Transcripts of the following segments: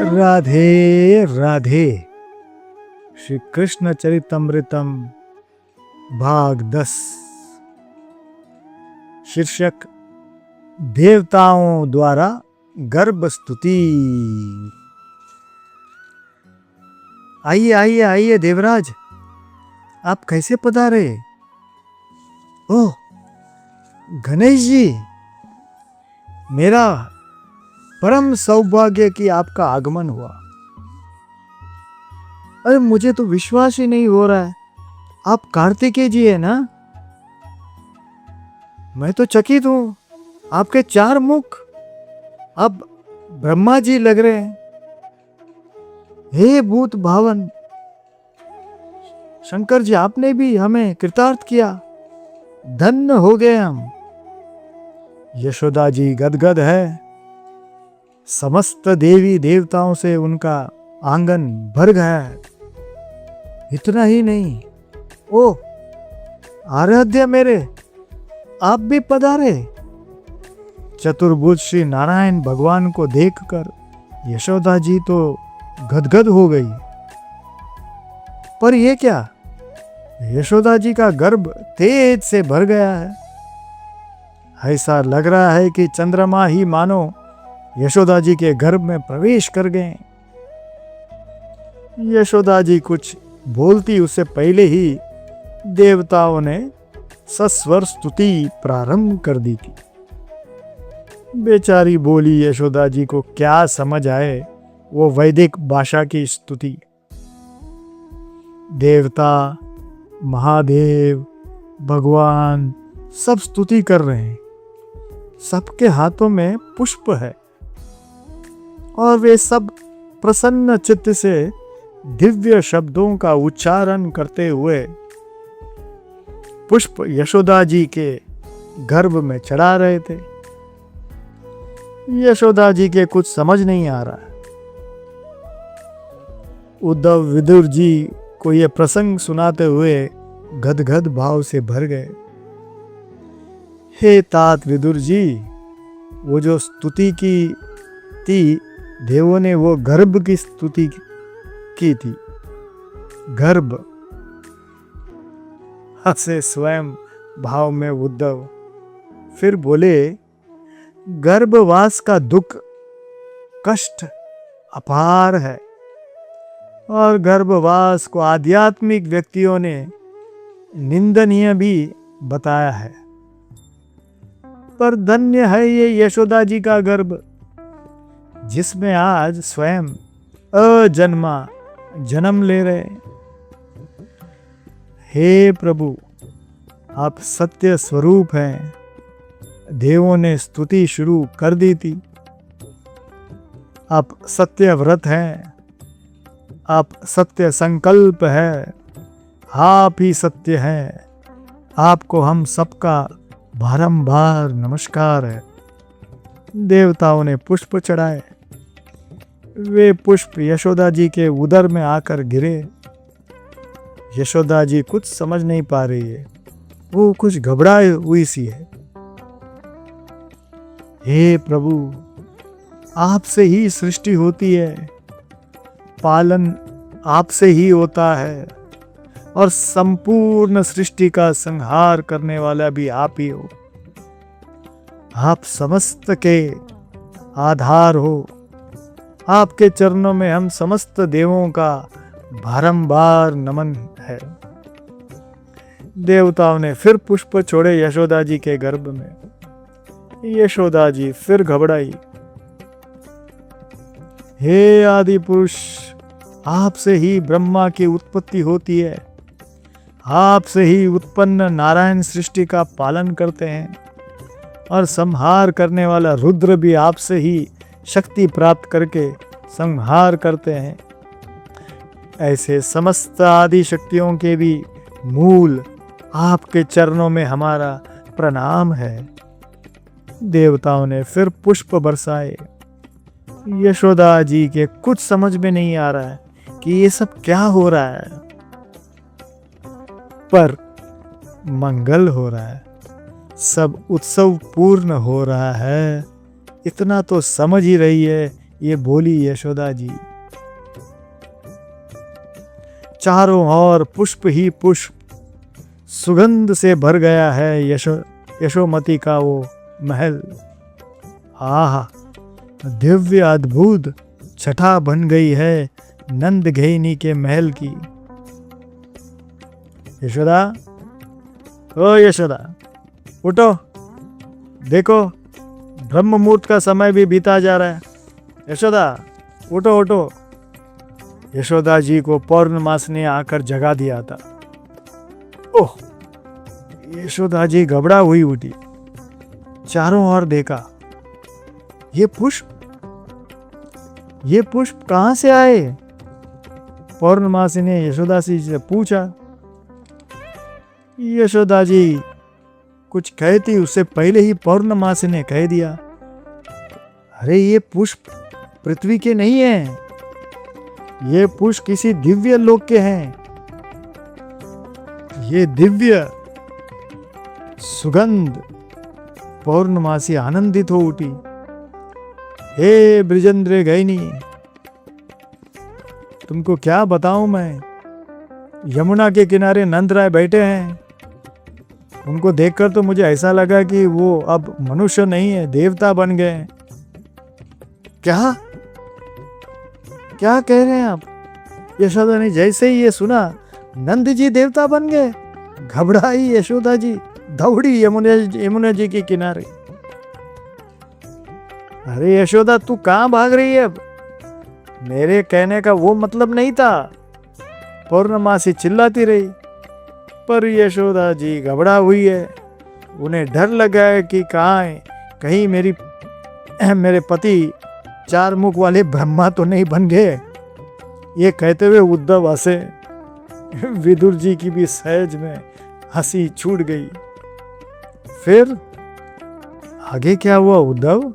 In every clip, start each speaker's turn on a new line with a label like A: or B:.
A: राधे राधे। श्री कृष्ण चरितमृतम भाग 10। शीर्षक देवताओं द्वारा गर्भ स्तुति। आइए आइए आइए देवराज, आप कैसे पधारे? ओह गणेश जी, मेरा परम सौभाग्य कि आपका आगमन हुआ। अरे मुझे तो विश्वास ही नहीं हो रहा है, आप कार्तिकेय जी है ना? मैं तो चकित हूं, आपके 4 मुख, अब ब्रह्मा जी लग रहे हैं। हे भूत भावन शंकर जी, आपने भी हमें कृतार्थ किया, धन्य हो गए हम। यशोदा जी गदगद है, समस्त देवी देवताओं से उनका आंगन भर गया है। इतना ही नहीं, ओ आराध्य मेरे, आप भी पधारे। चतुर्भुज श्री नारायण भगवान को देखकर यशोदा जी तो गदगद हो गई। पर यह क्या, यशोदा जी का गर्भ तेज से भर गया है। ऐसा लग रहा है कि चंद्रमा ही मानो यशोदा जी के गर्भ में प्रवेश कर गए। यशोदा जी कुछ बोलती उससे पहले ही देवताओं ने सस्वर स्तुति प्रारंभ कर दी थी। बेचारी बोली यशोदा जी को क्या समझ आए वो वैदिक भाषा की स्तुति। देवता, महादेव, भगवान सब स्तुति कर रहे हैं। सबके हाथों में पुष्प है और वे सब प्रसन्न चित्त से दिव्य शब्दों का उच्चारण करते हुए पुष्प यशोदा जी के गर्भ में चढ़ा रहे थे। यशोदा जी के कुछ समझ नहीं आ रहा। उद्धव विदुर जी को यह प्रसंग सुनाते हुए गदगद भाव से भर गए। हे तात विदुर जी, वो जो स्तुति की थी, देवों ने वो गर्भ की स्तुति की थी। गर्भ। हंसे स्वयं भाव में उद्धव, फिर बोले गर्भवास का दुख कष्ट अपार है और गर्भवास को आध्यात्मिक व्यक्तियों ने निंदनीय भी बताया है। पर धन्य है ये यशोदा जी का गर्भ, जिसमें आज स्वयं अजन्मा जन्म ले रहे। हे प्रभु, आप सत्य स्वरूप हैं। देवों ने स्तुति शुरू कर दी थी। आप सत्य व्रत हैं, आप सत्य संकल्प है, आप ही सत्य हैं। आपको हम सबका बारंबार नमस्कार है। देवताओं ने पुष्प चढ़ाए। वे पुष्प यशोदा जी के उदर में आकर गिरे। यशोदा जी कुछ समझ नहीं पा रही है, वो कुछ घबराई हुई सी है। हे प्रभु, आपसे ही सृष्टि होती है, पालन आपसे ही होता है और संपूर्ण सृष्टि का संहार करने वाला भी आप ही हो। आप समस्त के आधार हो। आपके चरणों में हम समस्त देवों का बारंबार नमन है। देवताओं ने फिर पुष्प छोड़े यशोदा जी के गर्भ में। यशोदा जी फिर घबराई। हे आदि पुरुष, आपसे ही ब्रह्मा की उत्पत्ति होती है। आपसे ही उत्पन्न नारायण सृष्टि का पालन करते हैं और संहार करने वाला रुद्र भी आपसे ही शक्ति प्राप्त करके संहार करते हैं। ऐसे समस्त आदि शक्तियों के भी मूल आपके चरणों में हमारा प्रणाम है। देवताओं ने फिर पुष्प बरसाए। यशोदा जी के कुछ समझ में नहीं आ रहा है कि ये सब क्या हो रहा है, पर मंगल हो रहा है, सब उत्सव पूर्ण हो रहा है। इतना तो समझ ही रही है ये बोली यशोदा जी। चारों ओर पुष्प ही पुष्प, सुगंध से भर गया है यशोमती का वो महल। आहा, दिव्य अद्भुत छटा बन गई है नंद घेनी के महल की। यशोदा, ओ यशोदा, उठो, देखो ब्रह्म मुहूर्त का समय भी बीता जा रहा है। यशोदा, उठो उठो। यशोदा जी को पौर्णमास ने आकर जगा दिया था। ओह, यशोदा जी घबरा हुई उठी, चारों ओर देखा। ये पुष्प कहां से आए? पौर्णमासी ने यशोदा जी से पूछा। यशोदा जी कुछ कहती उससे पहले ही पौर्णमासी ने कह दिया, अरे ये पुष्प पृथ्वी के नहीं हैं, ये पुष्प किसी दिव्य लोक के हैं। ये दिव्य सुगंध। पौर्णमासी आनंदित हो उठी। हे बृजेंद्र गैनी, तुमको क्या बताऊं मैं। यमुना के किनारे नंदराय बैठे हैं, उनको देखकर तो मुझे ऐसा लगा कि वो अब मनुष्य नहीं है, देवता बन गए हैं। क्या क्या कह रहे हैं आप? यशोदा ने जैसे ही ये सुना, नंद जी देवता बन गए, घबराई यशोदा जी, दौड़ी यमुना जी के किनारे। अरे यशोदा, तू कहां भाग रही है? अब मेरे कहने का वो मतलब नहीं था। पौर्णमासी चिल्लाती रही, पर यशोदा जी घबरा हुई है। उन्हें डर लगा है कि कहीं मेरे पति चार मुख वाले ब्रह्मा तो नहीं बन गए। ये कहते हुए उद्धव हंसे। विदुर जी की भी सहज में हंसी छूट गई। फिर आगे क्या हुआ उद्धव?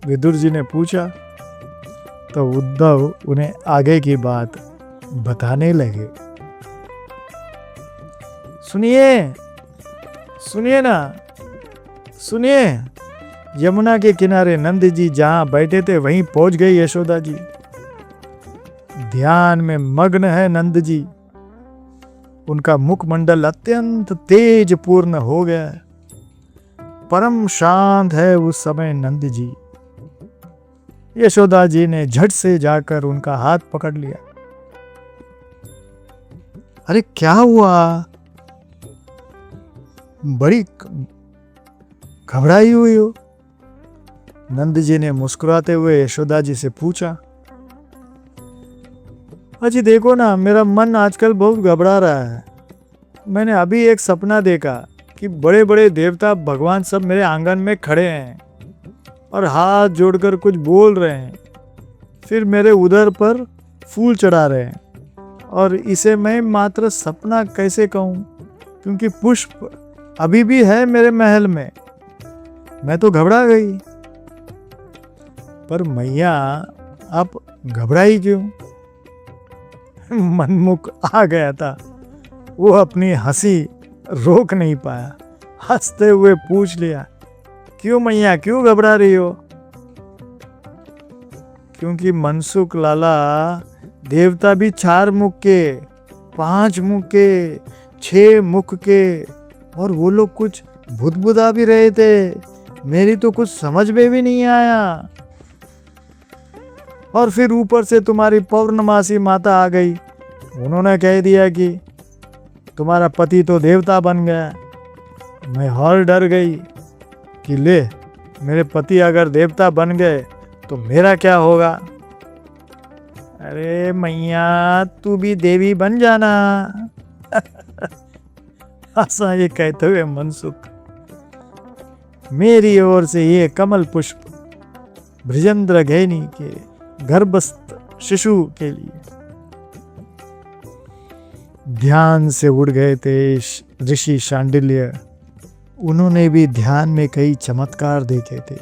A: विदुर जी ने पूछा। तो उद्धव उन्हें आगे की बात बताने लगे। सुनिए ना, सुनिए। यमुना के किनारे नंद जी जहां बैठे थे वहीं पहुंच गई यशोदा जी। ध्यान में मग्न है नंद जी। उनका मुखमंडल अत्यंत तेज पूर्ण हो गया। परम शांत है उस समय नंद जी। यशोदा जी ने झट से जाकर उनका हाथ पकड़ लिया। अरे क्या हुआ? बड़ी घबराई हुई हो? नंद जी ने मुस्कुराते हुए यशोदा जी से पूछा। अजी देखो ना, मेरा मन आजकल बहुत घबरा रहा है। मैंने अभी एक सपना देखा कि बड़े बड़े देवता भगवान सब मेरे आंगन में खड़े हैं और हाथ जोड़कर कुछ बोल रहे हैं, फिर मेरे उदर पर फूल चढ़ा रहे हैं। और इसे मैं मात्र सपना कैसे कहूं, क्योंकि पुष्प अभी भी है मेरे महल में। मैं तो घबरा गई। पर मैया, आप घबराई क्यों? मनमुख आ गया था। वो अपनी हंसी रोक नहीं पाया, हंसते हुए पूछ लिया, क्यों मैया, क्यों घबरा रही हो? क्योंकि मनसुख लाला, देवता भी 4 मुख के, 5 मुख के, 6 मुख के, और वो लोग कुछ भुदभुदा भी रहे थे। मेरी तो कुछ समझ में भी नहीं आया। और फिर ऊपर से तुम्हारी पौर्णमासी माता आ गई। उन्होंने कह दिया कि तुम्हारा पति तो देवता बन गया। मैं और डर गई कि ले, मेरे पति अगर देवता बन गए तो मेरा क्या होगा। अरे मैया, तू भी देवी बन जाना। ऐसा ये कहते हुए मनसुख मेरी ओर से ये कमल पुष्प बृजेंद्र घेनी के गर्भस्थ शिशु के लिए। ध्यान से उड़ गए थे ऋषि शांडिल्य। उन्होंने भी ध्यान में कई चमत्कार देखे थे।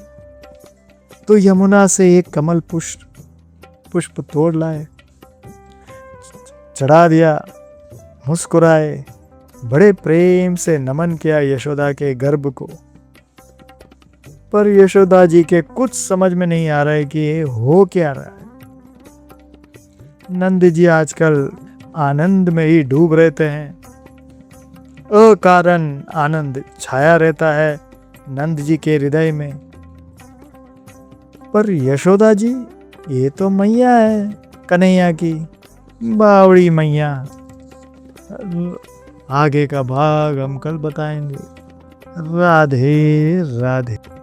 A: तो यमुना से एक कमल पुष्प तोड़ लाए, चढ़ा दिया, मुस्कुराए, बड़े प्रेम से नमन किया यशोदा के गर्भ को। पर यशोदा जी के कुछ समझ में नहीं आ रहा है कि ये हो क्या रहा है। नंद जी आजकल आनंद में ही डूब रहते हैं। अकारण आनंद छाया रहता है नंद जी के हृदय में। पर यशोदा जी, ये तो मैया है कन्हैया की, बावड़ी मैया। आगे का भाग हम कल बताएंगे। राधे राधे।